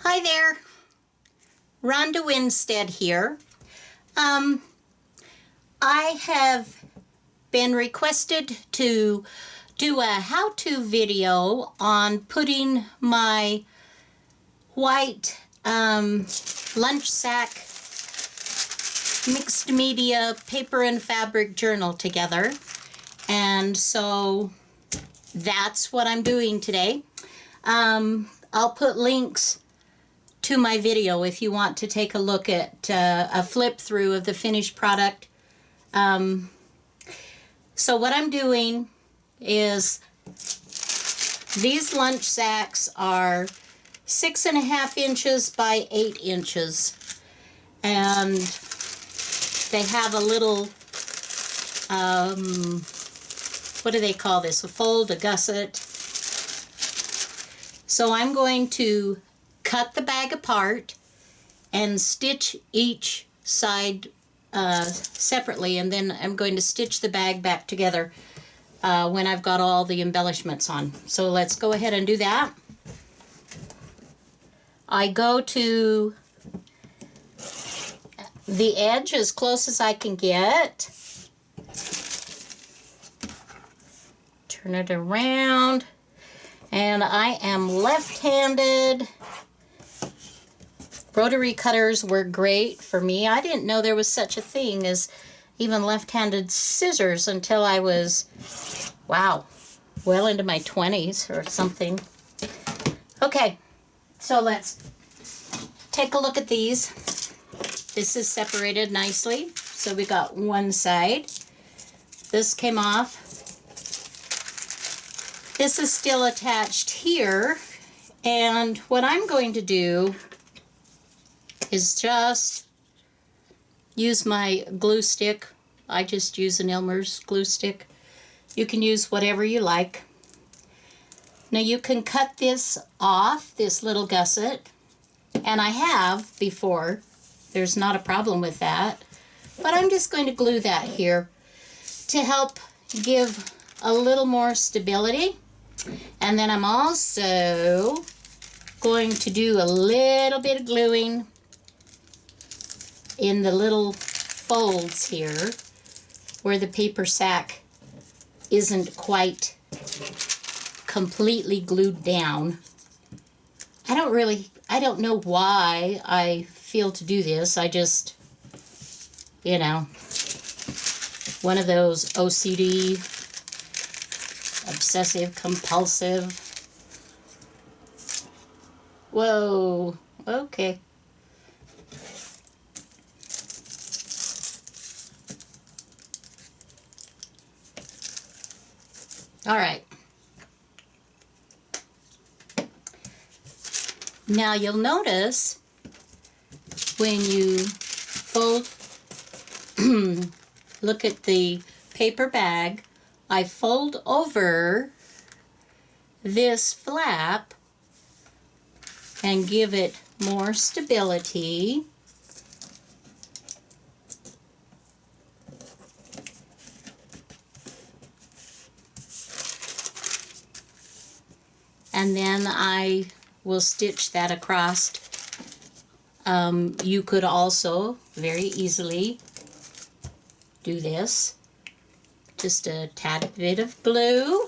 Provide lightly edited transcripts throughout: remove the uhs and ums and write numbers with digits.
Hi there, Rhonda Winstead here. I have been requested to do a how-to video on putting my white lunch sack mixed media paper and fabric journal together. And so that's what I'm doing today. I'll put links to my video if you want to take a look at a flip through of the finished product. So what I'm doing is these lunch sacks are 6.5 inches by 8 inches, and they have a little what do they call this, a fold, a gusset. So I'm going to cut the bag apart and stitch each side separately, and then I'm going to stitch the bag back together when I've got all the embellishments on. So let's go ahead and do that. I go to the edge as close as I can get. Turn it around. And I am left-handed. Rotary cutters were great for me. I didn't know there was such a thing as even left-handed scissors until I was, wow, well into my 20s or something. Okay, so let's take a look at these. This is separated nicely. So we got one side. This came off. This is still attached here. And what I'm going to do is just use my glue stick. I just use an Elmer's glue stick. You can use whatever you like. Now you can cut this off, this little gusset, and I have before. There's not a problem with that. But I'm just going to glue that here to help give a little more stability. And then I'm also going to do a little bit of gluing in the little folds here where the paper sack isn't quite completely glued down. I don't know why I feel to do this. I just, you know, one of those OCD, obsessive compulsive. Whoa, okay. All right. Now you'll notice when you fold, look at the paper bag, I fold over this flap and give it more stability. And then I will stitch that across. You could also very easily do this. Just a tad bit of glue.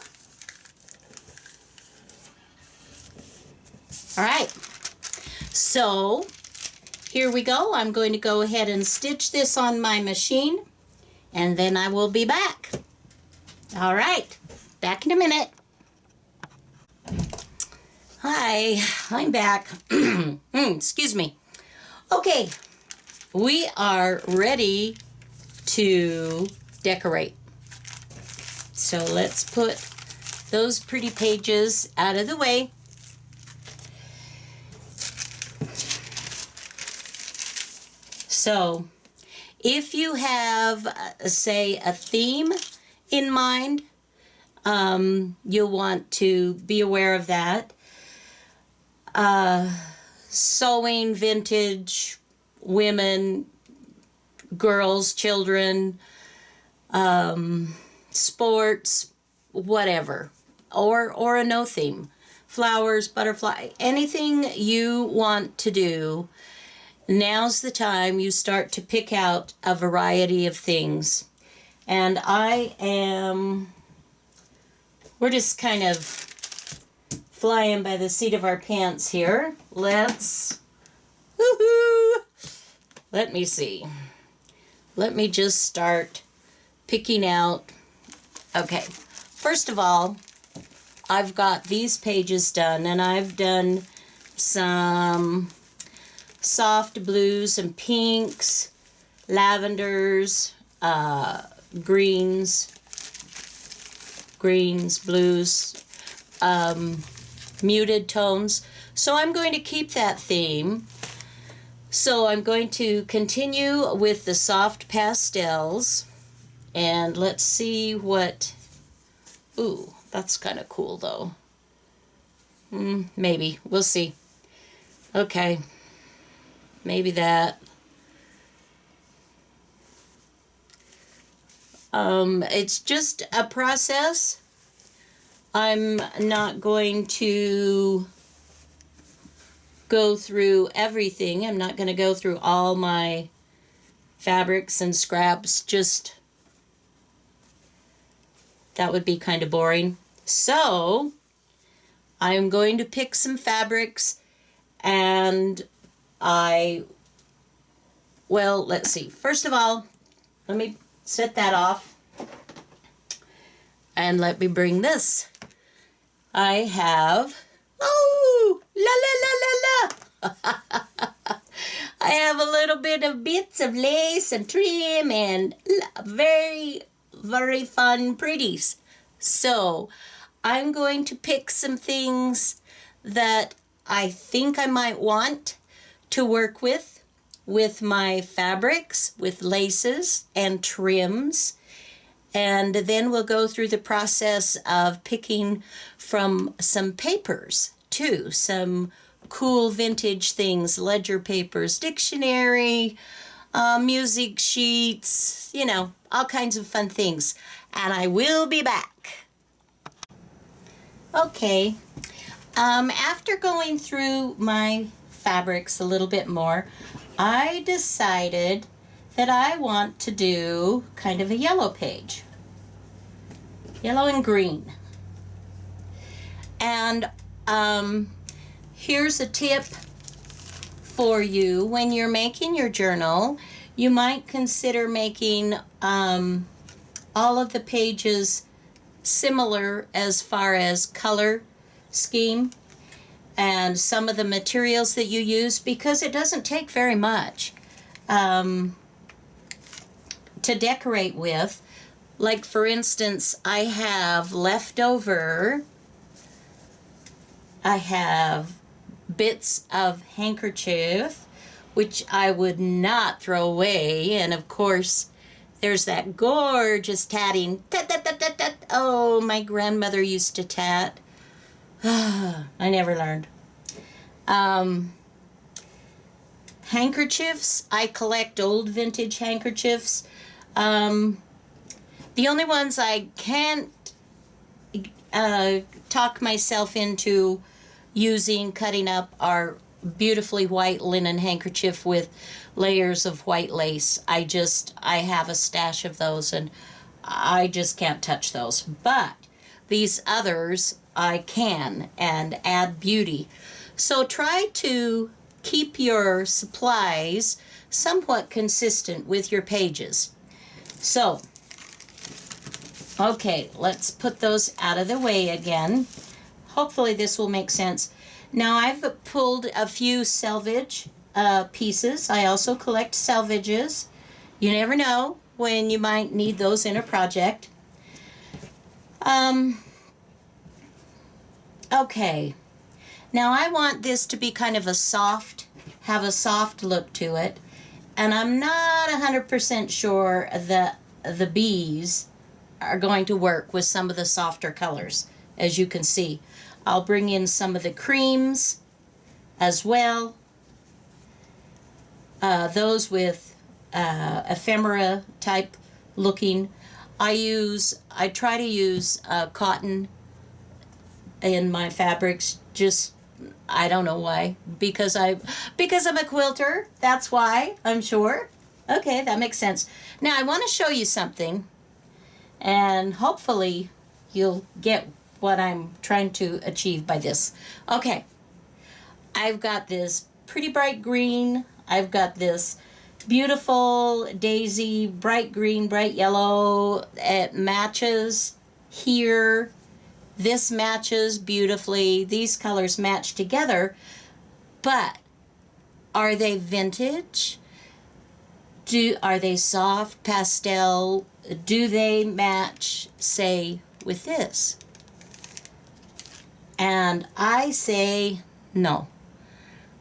All right. So here we go. I'm going to go ahead and stitch this on my machine, and then I will be back. All right. Back in a minute. Hi, I'm back. Excuse me. Okay, we are ready to decorate. So let's put those pretty pages out of the way. So if you have, say, a theme in mind, you'll want to be aware of that. Sewing, vintage, women, girls, children, sports, whatever, or a no theme. flowers, butterfly, anything you want to do, now's the time you start to pick out a variety of things. And we're just kind of flying by the seat of our pants here. Let me see. Let me just start picking out. Okay, first of all, I've got these pages done, and I've done some soft blues and pinks, lavenders, greens, blues, muted tones. So I'm going to keep that theme. So I'm going to continue with the soft pastels, and let's see what, ooh, that's kind of cool though. Maybe, we'll see. Okay, maybe that. It's just a process. I'm not going to go through everything. I'm not going to go through all my fabrics and scraps. Just, that would be kind of boring. So I'm going to pick some fabrics, and well, let's see. First of all, let me set that off, and let me bring this. I have, oh, la la la la la. I have a little bit of bits of lace and trim and very, very fun pretties. So I'm going to pick some things that I think I might want to work with my fabrics, with laces and trims. And then we'll go through the process of picking from some papers too, some cool vintage things, ledger papers, dictionary, music sheets, you know, all kinds of fun things. And I will be back. Okay, after going through my fabrics a little bit more, I decided that I want to do kind of a yellow page. Yellow and green. And here's a tip for you. When you're making your journal, you might consider making all of the pages similar as far as color scheme and some of the materials that you use, because it doesn't take very much to decorate with. Like, for instance, I have bits of handkerchief, which I would not throw away. And of course, there's that gorgeous tatting. Tat, tat, tat, tat, tat. Oh, my grandmother used to tat. I never learned. Handkerchiefs, I collect old vintage handkerchiefs. The only ones I can't talk myself into cutting up are beautifully white linen handkerchief with layers of white lace. I have a stash of those, and I just can't touch those. But these others I can, and add beauty. So try to keep your supplies somewhat consistent with your pages. So, okay, let's put those out of the way again. Hopefully this will make sense. Now I've pulled a few selvage pieces. I also collect selvages. You never know when you might need those in a project. Okay, now I want this to be kind of have a soft look to it, and I'm not 100% sure that the bees are going to work with some of the softer colors. As you can see, I'll bring in some of the creams as well, those with ephemera type looking. I try to use cotton in my fabrics just, I don't know why. Because I'm a quilter. That's why, I'm sure. Okay, that makes sense. Now I want to show you something, and hopefully you'll get what I'm trying to achieve by this. Okay, I've got this pretty bright green. I've got this beautiful daisy, bright green, bright yellow. It matches here. This matches beautifully. These colors match together. But are they vintage? Are they soft pastel? Do they match, say, with this? And I say no.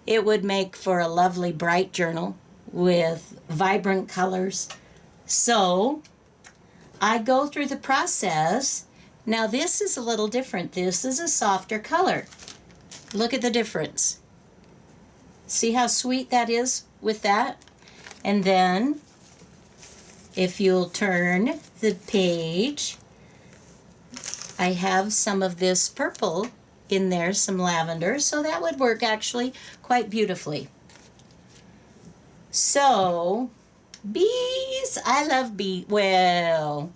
It would make for a lovely bright journal with vibrant colors. So I go through the process. Now this is a little different. This is a softer color. Look at the difference. See how sweet that is with that? And then if you'll turn the page, I have some of this purple in there, some lavender, so that would work actually quite beautifully. So, bees, I love bees. Well,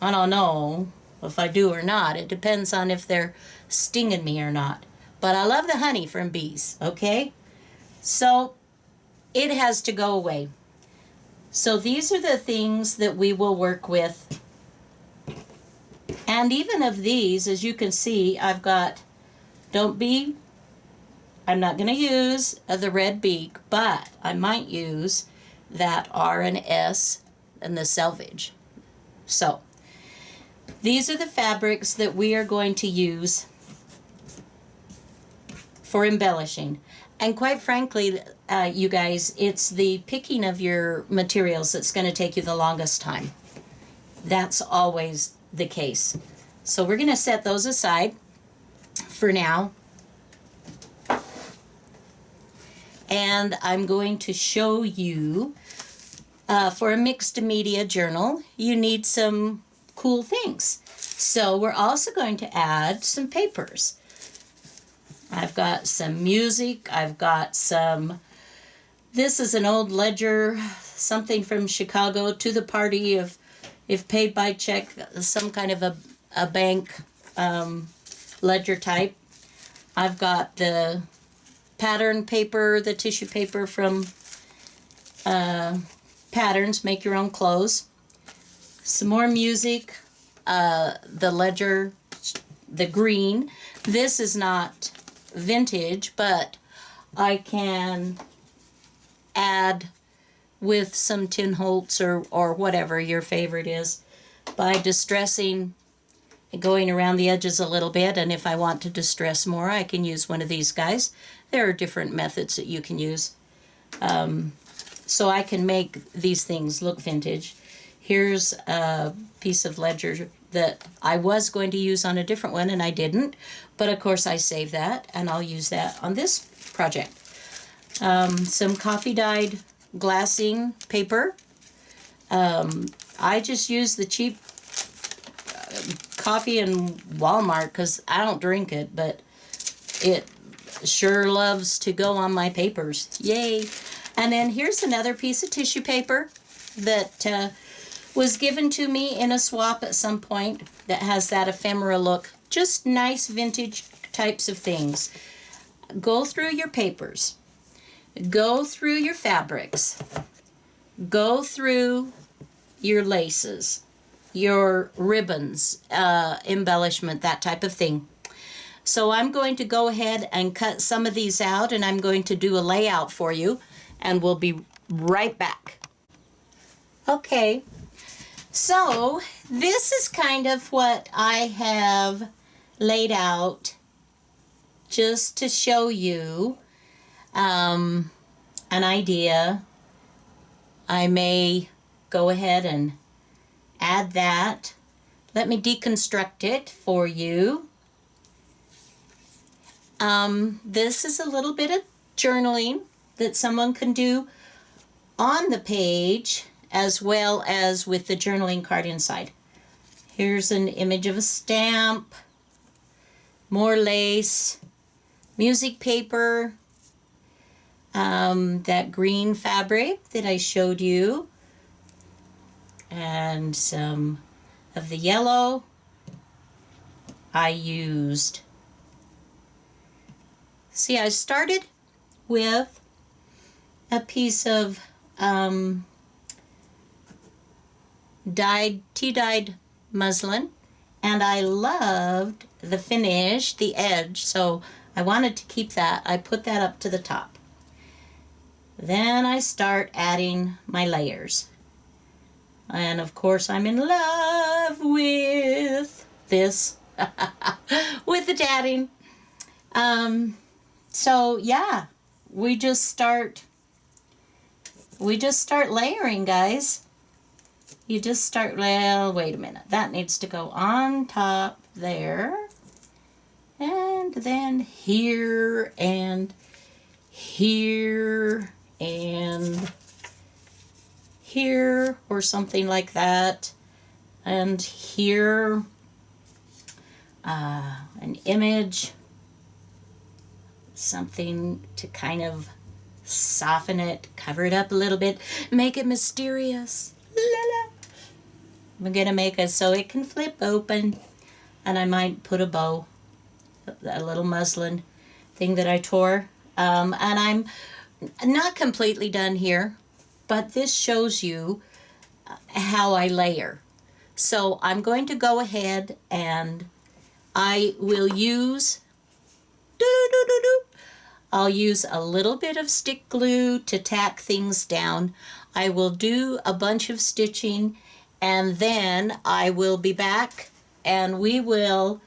I don't know if I do or not. It depends on if they're stinging me or not. But I love the honey from bees, okay? So, it has to go away. So these are the things that we will work with. And even of these, as you can see, I've got, I'm not going to use the red beak, but I might use that R and S and the selvage. So these are the fabrics that we are going to use for embellishing. And quite frankly, you guys, it's the picking of your materials that's going to take you the longest time. That's always the case. So we're going to set those aside for now. And I'm going to show you, for a mixed media journal, you need some cool things. So we're also going to add some papers. I've got some music. I've got some, this is an old ledger, something from Chicago, to the party of, if paid by check, some kind of a bank ledger type. I've got the pattern paper, the tissue paper from Patterns, Make Your Own Clothes. Some more music, the ledger, the green. This is not vintage, but I can add with some Tin Holtz or whatever your favorite is by distressing and going around the edges a little bit. And if I want to distress more, I can use one of these guys. There are different methods that you can use. So I can make these things look vintage. Here's a piece of ledger that I was going to use on a different one and I didn't. But of course I saved that and I'll use that on this project. Some coffee dyed glassing paper. I just use the cheap coffee in Walmart because I don't drink it, but it sure loves to go on my papers. Yay! And then here's another piece of tissue paper that was given to me in a swap at some point that has that ephemera look. Just nice vintage types of things. Go through your papers. Go through your fabrics. Go through your laces, your ribbons, embellishment, that type of thing. So I'm going to go ahead and cut some of these out, and I'm going to do a layout for you, and we'll be right back. Okay, so this is kind of what I have laid out just to show you an idea. I may go ahead and add that. Let me deconstruct it for you. This is a little bit of journaling that someone can do on the page as well as with the journaling card inside. Here's an image of a stamp, more lace, music paper, that green fabric that I showed you, and some of the yellow. I used, see, I started with a piece of tea-dyed muslin, and I loved the finish, the edge, so I wanted to keep that. I put that up to the top. Then I start adding my layers. And of course I'm in love with this, with the tatting. So yeah, we just start layering, guys. You just start, well, wait a minute. That needs to go on top there. And then here and here and here, or something like that. And here, an image, something to kind of soften it, cover it up a little bit, make it mysterious. La la. I'm gonna make it so it can flip open, and I might put a bow, a little muslin thing that I tore. And I'm not completely done here, but this shows you how I layer. So I'm going to go ahead and I will use, I'll use a little bit of stick glue to tack things down. I will do a bunch of stitching, and then I will be back and we will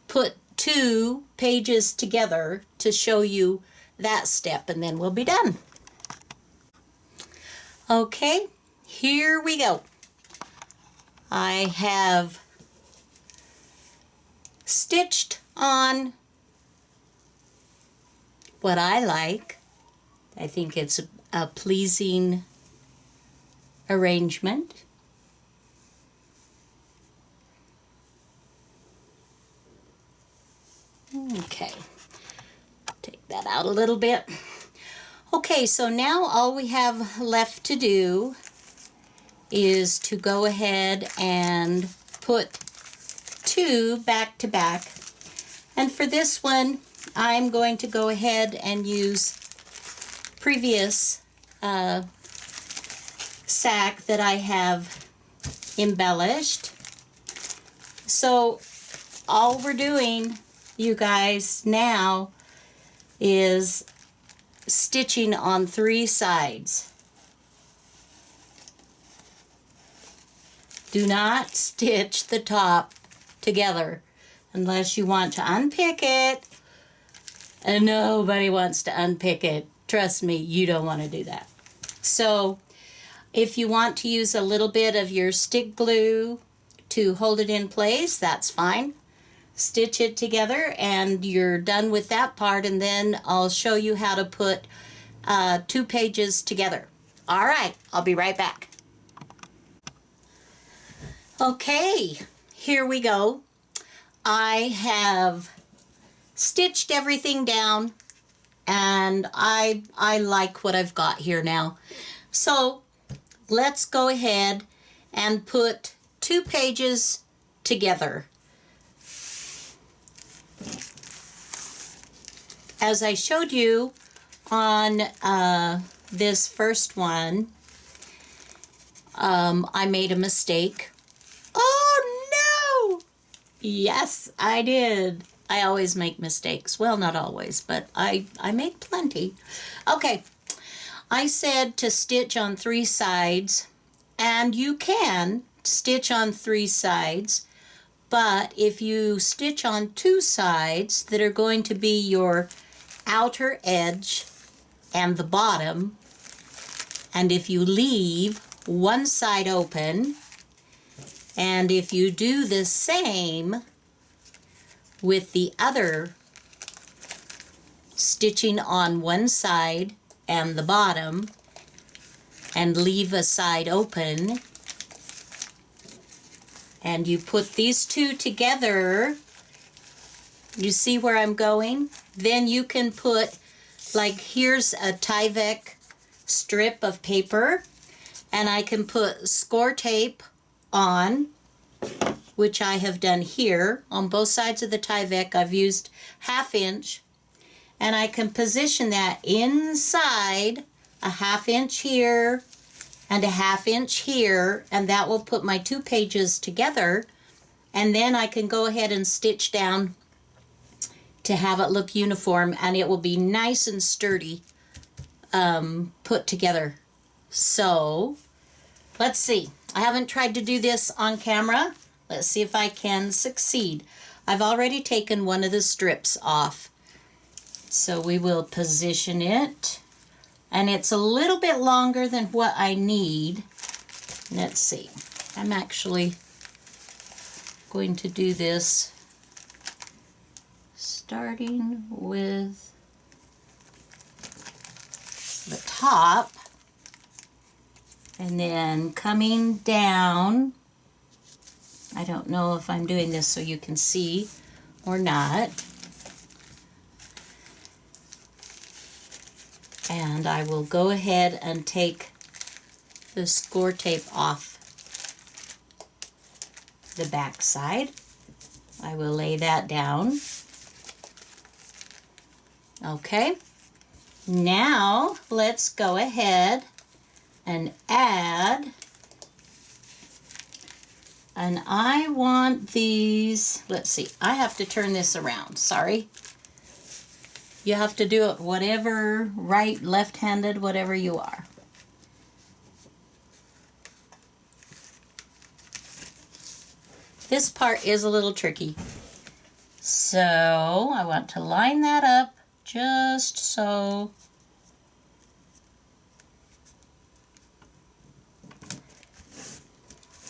put 2 pages together to show you that step, and then we'll be done. Okay, here we go. I have stitched on what I like. I think it's a pleasing arrangement. Okay, take that out a little bit. Okay, so now all we have left to do is to go ahead and put 2 back to back. And for this one, I'm going to go ahead and use previous sack that I have embellished. So all we're doing, you guys, now is stitching on 3 sides. Do not stitch the top together unless you want to unpick it. And nobody wants to unpick it. Trust me, you don't want to do that. So if you want to use a little bit of your stick glue to hold it in place, that's fine. Stitch it together and you're done with that part, and then I'll show you how to put 2 pages together. All right, I'll be right back. Okay, here we go. I have stitched everything down, and I like what I've got here now. So let's go ahead and put 2 pages together. As I showed you on this first one, I made a mistake. Oh no! Yes, I did. I always make mistakes. Well, not always, but I make plenty. Okay, I said to stitch on 3 sides, and you can stitch on 3 sides, but if you stitch on 2 sides that are going to be your outer edge and the bottom, and if you leave one side open, and if you do the same with the other, stitching on one side and the bottom and leave a side open, and you put these 2 together, you see where I'm going? then you can put, like, here's a Tyvek strip of paper, and I can put score tape on, which I have done here on both sides of the Tyvek. I've used 1/2 inch, and I can position that inside a 1/2 inch here and a 1/2 inch here, and that will put my 2 pages together, and then I can go ahead and stitch down to have it look uniform, and it will be nice and sturdy put together. So let's see. I haven't tried to do this on camera. Let's see if I can succeed. I've already taken one of the strips off. So we will position it. And it's a little bit longer than what I need. Let's see. I'm actually going to do this starting with the top and then coming down. I don't know if I'm doing this so you can see or not. And I will go ahead and take the score tape off the back side. I will lay that down. Okay. Now let's go ahead and add, and I want these, let's see, I have to turn this around, sorry. You have to do it whatever, right, left-handed, whatever you are. This part is a little tricky. So I want to line that up just so.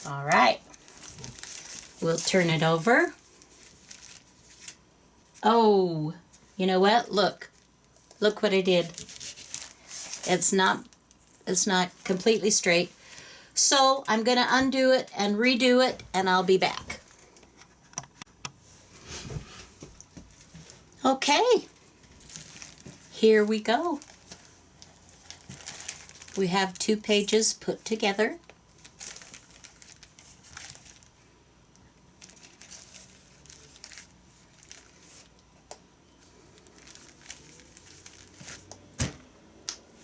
All right. We'll turn it over. Oh, you know what? Look what I did. It's not completely straight. So I'm going to undo it and redo it, and I'll be back. Okay, here we go. We have 2 pages put together.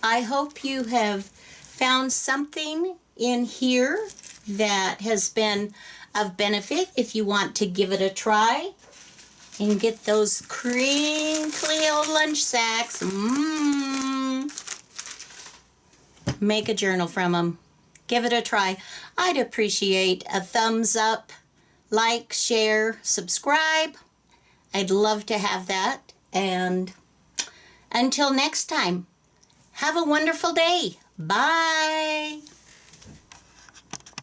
I hope you have found something in here that has been of benefit if you want to give it a try and get those crinkly old lunch sacks. Make a journal from them. Give it a try. I'd appreciate a thumbs up, like, share, subscribe. I'd love to have that. And until next time, have a wonderful day. Bye.